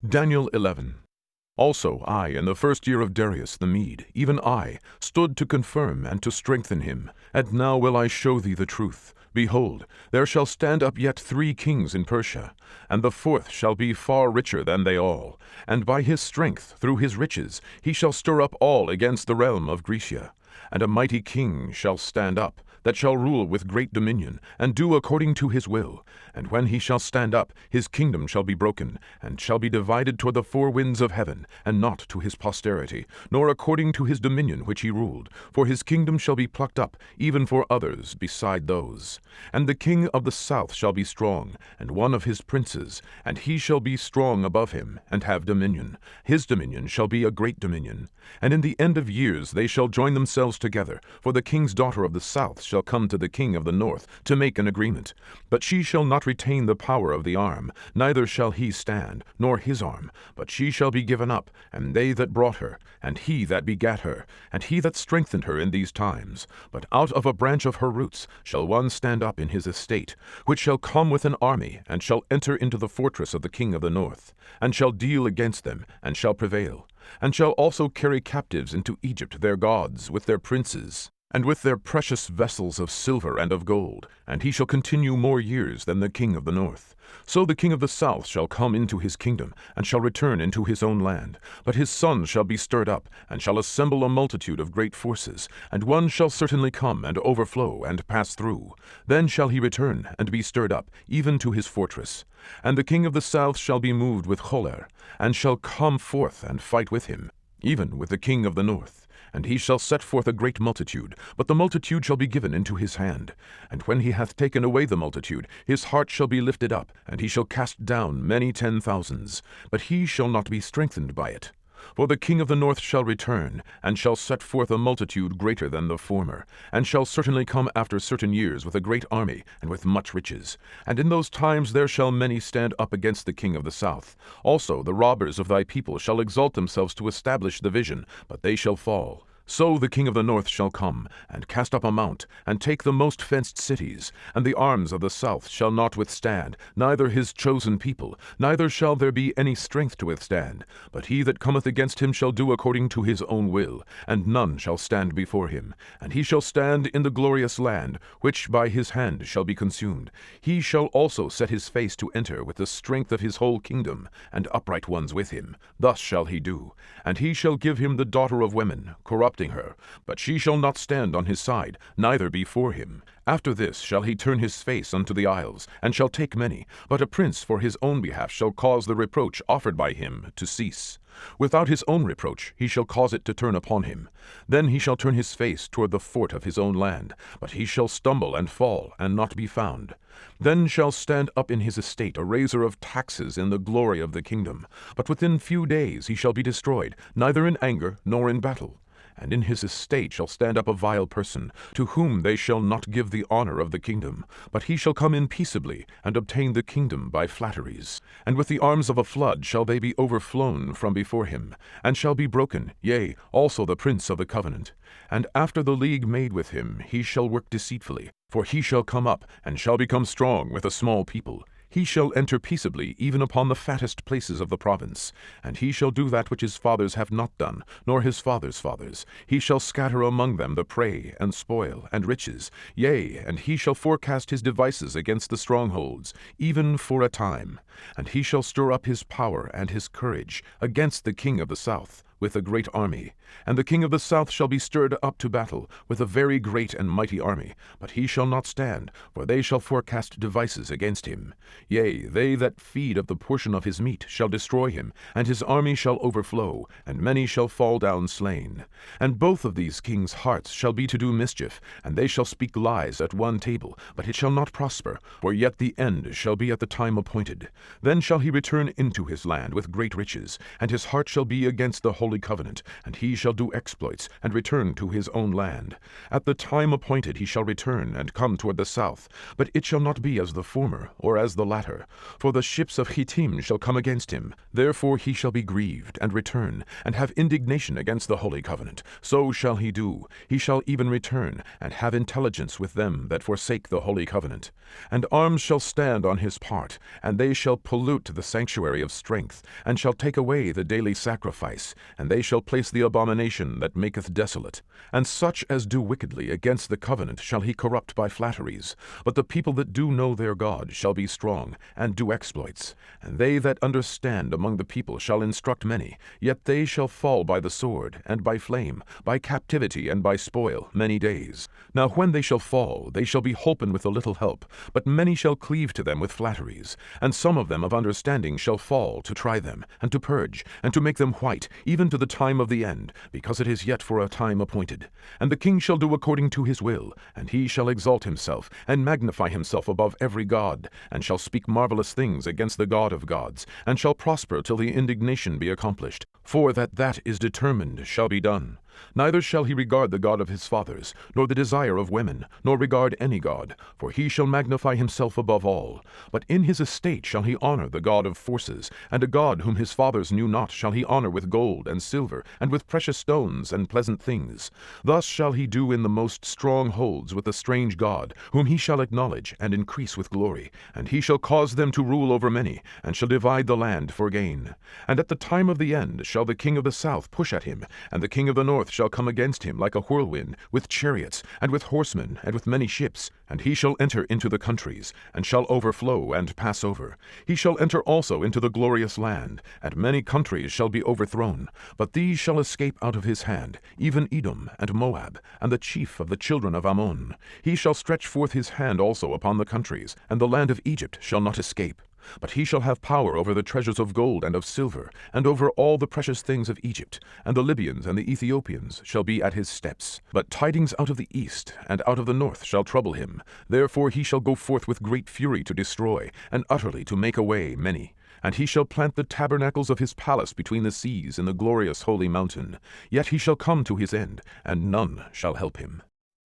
Daniel 11. Also I, in the first year of Darius the Mede, even I, stood to confirm and to strengthen him. And now will I show thee the truth. Behold, there shall stand up yet 3 kings in Persia, and the 4th shall be far richer than they all. And by his strength, through his riches, he shall stir up all against the realm of Grecia. And a mighty king shall stand up, that shall rule with great dominion, and do according to his will. And when he shall stand up, his kingdom shall be broken, and shall be divided toward the 4 winds of heaven, and not to his posterity, nor according to his dominion which he ruled. For his kingdom shall be plucked up, even for others beside those. And the king of the south shall be strong, and one of his princes, and he shall be strong above him, and have dominion. His dominion shall be a great dominion. And in the end of years they shall join themselves together, for the king's daughter of the south shall come to the king of the north to make an agreement. But she shall not retain the power of the arm, neither shall he stand, nor his arm, but she shall be given up, and they that brought her, and he that begat her, and he that strengthened her in these times. But out of a branch of her roots shall one stand up in his estate, which shall come with an army, and shall enter into the fortress of the king of the north, and shall deal against them, and shall prevail, and shall also carry captives into Egypt their gods, with their princes, and with their precious vessels of silver and of gold, and he shall continue more years than the king of the north. So the king of the south shall come into his kingdom, and shall return into his own land. But his son shall be stirred up, and shall assemble a multitude of great forces, and one shall certainly come and overflow and pass through. Then shall he return and be stirred up, even to his fortress. And the king of the south shall be moved with choler, and shall come forth and fight with him, even with the king of the north. And he shall set forth a great multitude, but the multitude shall be given into his hand. And when he hath taken away the multitude, his heart shall be lifted up, and he shall cast down many 10,000s, but he shall not be strengthened by it. For the king of the north shall return, and shall set forth a multitude greater than the former, and shall certainly come after certain years with a great army, and with much riches. And in those times there shall many stand up against the king of the south. Also the robbers of thy people shall exalt themselves to establish the vision, but they shall fall. So the king of the north shall come, and cast up a mount, and take the most fenced cities, and the arms of the south shall not withstand, neither his chosen people, neither shall there be any strength to withstand. But he that cometh against him shall do according to his own will, and none shall stand before him. And he shall stand in the glorious land, which by his hand shall be consumed. He shall also set his face to enter with the strength of his whole kingdom, and upright ones with him. Thus shall he do. And he shall give him the daughter of women, corrupting her, but she shall not stand on his side, neither before him. After this shall he turn his face unto the isles, and shall take many, but a prince for his own behalf shall cause the reproach offered by him to cease. Without his own reproach he shall cause it to turn upon him. Then he shall turn his face toward the fort of his own land, but he shall stumble and fall, and not be found. Then shall stand up in his estate a raiser of taxes in the glory of the kingdom. But within few days he shall be destroyed, neither in anger nor in battle. And in his estate shall stand up a vile person, to whom they shall not give the honor of the kingdom, but he shall come in peaceably, and obtain the kingdom by flatteries. And with the arms of a flood shall they be overflown from before him, and shall be broken, yea, also the prince of the covenant. And after the league made with him he shall work deceitfully, for he shall come up, and shall become strong with a small people. He shall enter peaceably even upon the fattest places of the province, and he shall do that which his fathers have not done, nor his fathers' fathers. He shall scatter among them the prey, and spoil, and riches. Yea, and he shall forecast his devices against the strongholds, even for a time. And he shall stir up his power and his courage against the king of the south, with a great army. And the king of the south shall be stirred up to battle, with a very great and mighty army. But he shall not stand, for they shall forecast devices against him. Yea, they that feed of the portion of his meat shall destroy him, and his army shall overflow, and many shall fall down slain. And both of these kings' hearts shall be to do mischief, and they shall speak lies at one table, but it shall not prosper, for yet the end shall be at the time appointed. Then shall he return into his land with great riches, and his heart shall be against the holy covenant, and he shall do exploits, and return to his own land. At the time appointed he shall return, and come toward the south. But it shall not be as the former, or as the latter. For the ships of Chittim shall come against him. Therefore he shall be grieved, and return, and have indignation against the holy covenant. So shall he do. He shall even return, and have intelligence with them that forsake the holy covenant. And arms shall stand on his part, and they shall pollute the sanctuary of strength, and shall take away the daily sacrifice, and they shall place the abomination that maketh desolate. And such as do wickedly against the covenant shall he corrupt by flatteries. But the people that do know their God shall be strong, and do exploits. And they that understand among the people shall instruct many, yet they shall fall by the sword, and by flame, by captivity, and by spoil, many days. Now when they shall fall, they shall be holpen with a little help, but many shall cleave to them with flatteries. And some of them of understanding shall fall, to try them, and to purge, and to make them white, even to the time of the end, because it is yet for a time appointed. And the king shall do according to his will, and he shall exalt himself, and magnify himself above every god, and shall speak marvelous things against the God of gods, and shall prosper till the indignation be accomplished. For that is determined shall be done. Neither shall he regard the God of his fathers, nor the desire of women, nor regard any god, for he shall magnify himself above all. But in his estate shall he honor the God of forces, and a God whom his fathers knew not shall he honor with gold and silver, and with precious stones and pleasant things. Thus shall he do in the most strong holds with a strange God, whom he shall acknowledge, and increase with glory. And he shall cause them to rule over many, and shall divide the land for gain. And at the time of the end shall the king of the south push at him, and the king of the north shall come against him like a whirlwind, with chariots, and with horsemen, and with many ships. And he shall enter into the countries, and shall overflow and pass over. He shall enter also into the glorious land, and many countries shall be overthrown. But these shall escape out of his hand, even Edom and Moab, and the chief of the children of Ammon. He shall stretch forth his hand also upon the countries, and the land of Egypt shall not escape. But he shall have power over the treasures of gold and of silver, and over all the precious things of Egypt. And the Libyans and the Ethiopians shall be at his steps. But tidings out of the east and out of the north shall trouble him. Therefore he shall go forth with great fury to destroy, and utterly to make away many. And he shall plant the tabernacles of his palace between the seas in the glorious holy mountain. Yet he shall come to his end, and none shall help him.